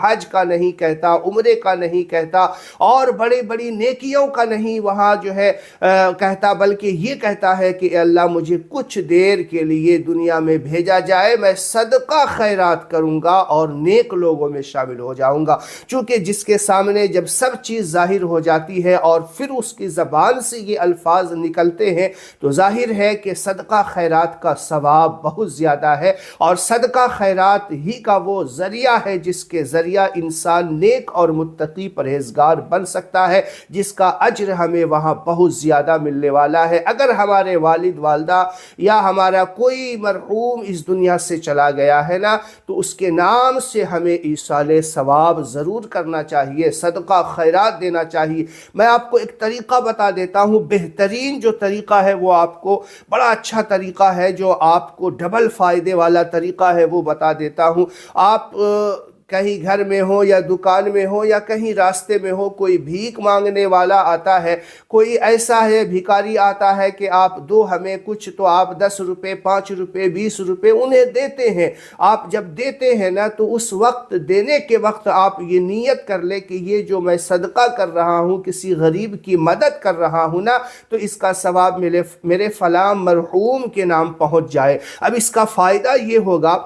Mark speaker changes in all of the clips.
Speaker 1: حج کا نہیں کہتا، عمرے کا نہیں کہتا اور بڑے بڑی نیکیوں کا نہیں وہاں جو ہے کہتا، بلکہ یہ کہتا ہے کہ اے اللہ مجھے کچھ دیر کے لیے دنیا میں بھیجا جائے، میں صدقہ خیرات کروں گا اور نیک لوگوں میں شامل ہو جاؤں گا۔ چونکہ جس کے سامنے جب سب چیز ظاہر ہو جاتی ہے اور پھر اس کی زبان سے یہ الفاظ نکلتے ہیں تو ظاہر ہے کہ صدقہ خیرات کا ثواب بہت زیادہ ہے، اور صدقہ خیرات ہی کا وہ ذریعہ ہے جس کے ذریعہ انسان نیک اور متقی پرہیزگار بن سکتا ہے، جس کا اجر ہمیں وہاں بہت زیادہ ملنے والا ہے۔ اگر ہمارے والد والدہ یا ہمارا کوئی مرحوم اس دنیا سے چلا گیا ہے نا، تو اس کے نام سے ہمیں ایصال ثواب ضرور کرنا چاہیے، صدقہ خیرات دینا چاہیے۔ میں آپ کو ایک طریقہ بتا دیتا ہوں، بہترین جو طریقہ ہے وہ آپ کو بڑا اچھا طریقہ ہے، جو آپ کو ڈبل فائدے والا طریقہ ہے، وہ بتا دیتا ہوں۔ آپ کہیں گھر میں ہو یا دکان میں ہو یا کہیں راستے میں ہو، کوئی بھیک مانگنے والا آتا ہے، کوئی ایسا ہے بھیکاری آتا ہے کہ آپ دو ہمیں کچھ، تو آپ 10 روپے 5 روپے 20 روپے انہیں دیتے ہیں۔ آپ جب دیتے ہیں نا تو اس وقت دینے کے وقت آپ یہ نیت کر لیں کہ یہ جو میں صدقہ کر رہا ہوں، کسی غریب کی مدد کر رہا ہوں نا، تو اس کا ثواب میرے فلاں مرحوم کے نام پہنچ جائے۔ اب اس کا فائدہ یہ ہوگا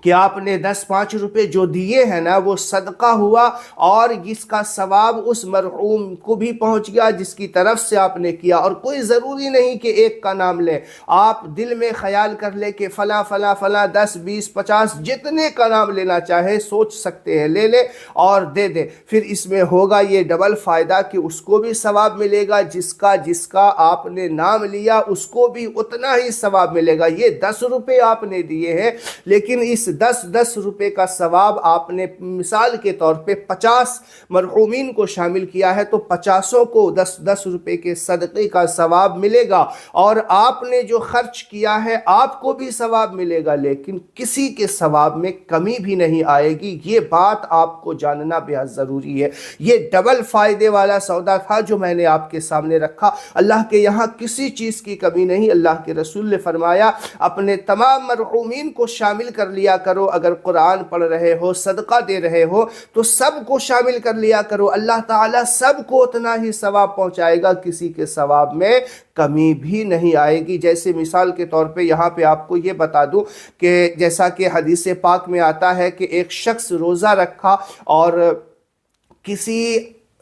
Speaker 1: کہ آپ نے 10-5 روپے جو دیے ہیں نا وہ صدقہ ہوا، اور اس کا ثواب اس مرحوم کو بھی پہنچ گیا جس کی طرف سے آپ نے کیا۔ اور کوئی ضروری نہیں کہ ایک کا نام لیں، آپ دل میں خیال کر لیں کہ فلاں فلاں فلاں 10 20 50 جتنے کا نام لینا چاہے سوچ سکتے ہیں، لے لے اور دے دے۔ پھر اس میں ہوگا یہ ڈبل فائدہ کہ اس کو بھی ثواب ملے گا، جس کا آپ نے نام لیا اس کو بھی اتنا ہی ثواب ملے گا۔ یہ 10 روپے آپ نے دیے ہیں، لیکن اس 10 روپے کا ثواب آپ نے مثال کے طور پہ 50 مرحومین کو شامل کیا ہے، تو 50 کو 10 روپے کے صدقے کا ثواب ملے گا، اور آپ نے جو خرچ کیا ہے آپ کو بھی ثواب ملے گا، لیکن کسی کے ثواب میں کمی بھی نہیں آئے گی۔ یہ بات آپ کو جاننا بہت ضروری ہے۔ یہ ڈبل فائدے والا سودا تھا جو میں نے آپ کے سامنے رکھا۔ اللہ کے یہاں کسی چیز کی کمی نہیں۔ اللہ کے رسول نے فرمایا اپنے تمام مرحومین کو شامل کر لیا کرو، اگر قرآن پڑھ رہے ہو، صدقہ دے رہے ہو تو سب کو شامل کر لیا کرو، اللہ تعالیٰ سب کو اتنا ہی ثواب پہنچائے گا، کسی کے ثواب میں کمی بھی نہیں آئے گی۔ جیسے مثال کے طور پہ یہاں پہ آپ کو یہ بتا دوں کہ جیسا کہ حدیث پاک میں آتا ہے کہ ایک شخص روزہ رکھا اور کسی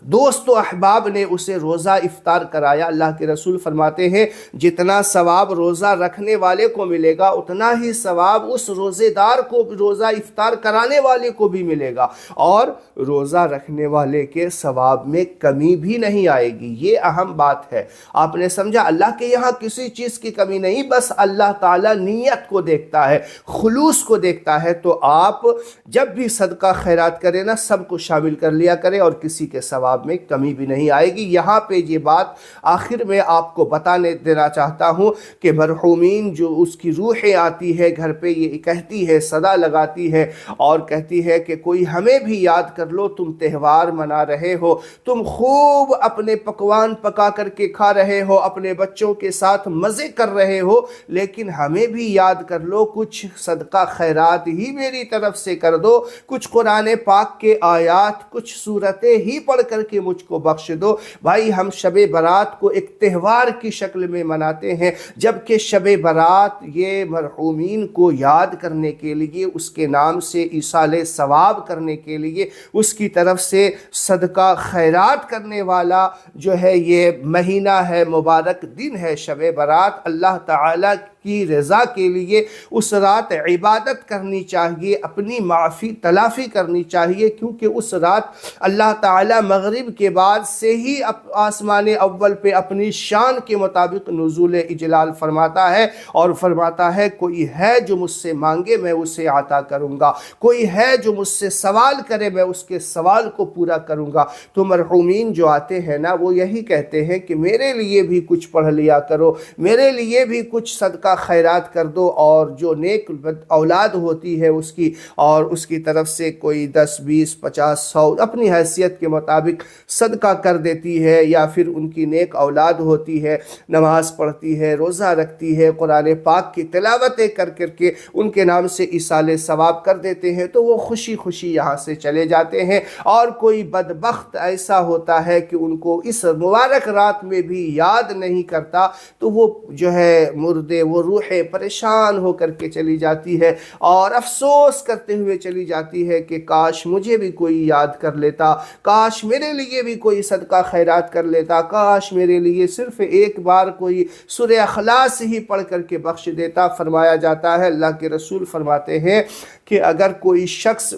Speaker 1: دوست و احباب نے اسے روزہ افطار کرایا۔ اللہ کے رسول فرماتے ہیں جتنا ثواب روزہ رکھنے والے کو ملے گا اتنا ہی ثواب اس روزے دار کو، روزہ افطار کرانے والے کو بھی ملے گا، اور روزہ رکھنے والے کے ثواب میں کمی بھی نہیں آئے گی۔ یہ اہم بات ہے، آپ نے سمجھا؟ اللہ کے یہاں کسی چیز کی کمی نہیں، بس اللہ تعالیٰ نیت کو دیکھتا ہے، خلوص کو دیکھتا ہے۔ تو آپ جب بھی صدقہ خیرات کریں نا، سب کو شامل کر لیا کریں اور کسی کے ثواب میں کمی بھی نہیں آئے گی۔ یہاں پہ یہ بات آخر میں آپ کو بتانے دینا چاہتا ہوں کہ مرحومین جو اس کی روحیں آتی ہے گھر پہ، یہ کہتی ہے، صدا لگاتی ہے اور کہتی ہے کہ کوئی ہمیں بھی یاد کر لو، تم تہوار منا رہے ہو، تم خوب اپنے پکوان پکا کر کے کھا رہے ہو، اپنے بچوں کے ساتھ مزے کر رہے ہو، لیکن ہمیں بھی یاد کر لو، کچھ صدقہ خیرات ہی میری طرف سے کر دو، کچھ قرآن پاک کے آیات، کچھ سورتیں ہی پڑھ کر کے مجھ کو بخش دو۔ بھائی ہم شب برات کو ایک تہوار کی شکل میں مناتے ہیں، جبکہ شب برات یہ مرحومین کو یاد کرنے کے لیے، اس کے نام سے ایصال ثواب کرنے کے لیے، اس کی طرف سے صدقہ خیرات کرنے والا جو ہے یہ مہینہ ہے، مبارک دن ہے شب برات۔ اللہ تعالیٰ کی رضا کے لیے اس رات عبادت کرنی چاہیے، اپنی معافی تلافی کرنی چاہیے، کیونکہ اس رات اللہ تعالیٰ مغرب کے بعد سے ہی آسمان اول پہ اپنی شان کے مطابق نزول اجلال فرماتا ہے، اور فرماتا ہے کوئی ہے جو مجھ سے مانگے میں اسے عطا کروں گا، کوئی ہے جو مجھ سے سوال کرے میں اس کے سوال کو پورا کروں گا۔ تو مرحومین جو آتے ہیں نا وہ یہی کہتے ہیں کہ میرے لیے بھی کچھ پڑھ لیا کرو، میرے لیے بھی کچھ صدقہ صدقہ خیرات کر دو، اور جو نیک اولاد ہوتی ہے اس کی، اور اس کی طرف سے کوئی 10 20 50 100 اپنی حیثیت کے مطابق صدقہ کر دیتی ہے، یا پھر ان کی نیک اولاد ہوتی ہے، نماز پڑھتی ہے، روزہ رکھتی ہے، قرآن پاک کی تلاوتیں کر کر کے ان کے نام سے ایصال ثواب کر دیتے ہیں، تو وہ خوشی خوشی یہاں سے چلے جاتے ہیں۔ اور کوئی بدبخت ایسا ہوتا ہے کہ ان کو اس مبارک رات میں بھی یاد نہیں کرتا، تو وہ جو ہے مردے، وہ روح پریشان ہو کر کے چلی جاتی ہے اور افسوس کرتے ہوئے چلی جاتی ہے کہ کاش مجھے بھی کوئی یاد کر لیتا، کاش میرے لیے بھی کوئی صدقہ خیرات کر لیتا، کاش میرے لیے صرف ایک بار کوئی سورہ اخلاص ہی پڑھ کر کے بخش دیتا۔ فرمایا جاتا ہے، اللہ کے رسول فرماتے ہیں کہ اگر کوئی شخص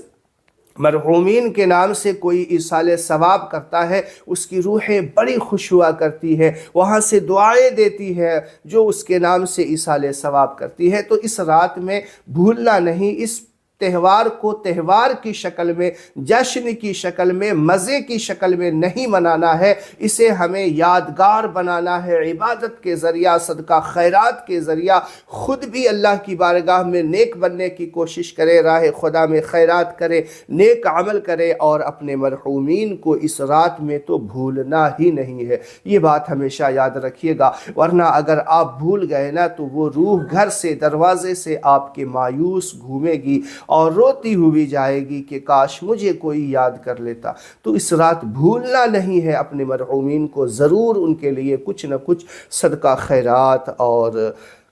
Speaker 1: مرحومین کے نام سے کوئی ایصال ثواب کرتا ہے، اس کی روحیں بڑی خوش ہوا کرتی ہے، وہاں سے دعائیں دیتی ہے جو اس کے نام سے ایصال ثواب کرتی ہے۔ تو اس رات میں بھولنا نہیں، اس تہوار کو تہوار کی شکل میں، جشن کی شکل میں، مزے کی شکل میں نہیں منانا ہے، اسے ہمیں یادگار بنانا ہے، عبادت کے ذریعہ، صدقہ خیرات کے ذریعہ خود بھی اللہ کی بارگاہ میں نیک بننے کی کوشش کرے، راہ خدا میں خیرات کرے، نیک عمل کرے، اور اپنے مرحومین کو اس رات میں تو بھولنا ہی نہیں ہے۔ یہ بات ہمیشہ یاد رکھیے گا، ورنہ اگر آپ بھول گئے نا تو وہ روح گھر سے، دروازے سے آپ کے مایوس گھومے گی اور روتی ہوئی جائے گی کہ کاش مجھے کوئی یاد کر لیتا۔ تو اس رات بھولنا نہیں ہے، اپنے مرحومین کو ضرور ان کے لیے کچھ نہ کچھ صدقہ خیرات اور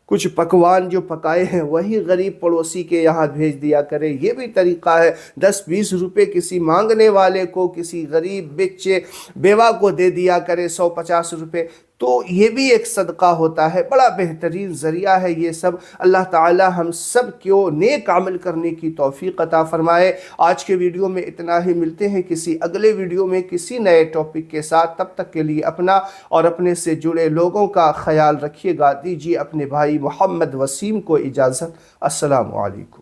Speaker 1: کچھ پکوان جو پکائے ہیں وہی غریب پڑوسی کے یہاں بھیج دیا کرے۔ یہ بھی طریقہ ہے، 10 20 روپے کسی مانگنے والے کو، کسی غریب بچے بیوہ کو دے دیا کرے، 100 50 روپے، تو یہ بھی ایک صدقہ ہوتا ہے، بڑا بہترین ذریعہ ہے یہ سب۔ اللہ تعالی ہم سب کو نیک عمل کرنے کی توفیق عطا فرمائے۔ آج کے ویڈیو میں اتنا ہی، ملتے ہیں کسی اگلے ویڈیو میں کسی نئے ٹاپک کے ساتھ، تب تک کے لیے اپنا اور اپنے سے جڑے لوگوں کا خیال رکھیے گا۔ دیجیے اپنے بھائی محمد وسیم کو اجازت۔ السلام علیکم۔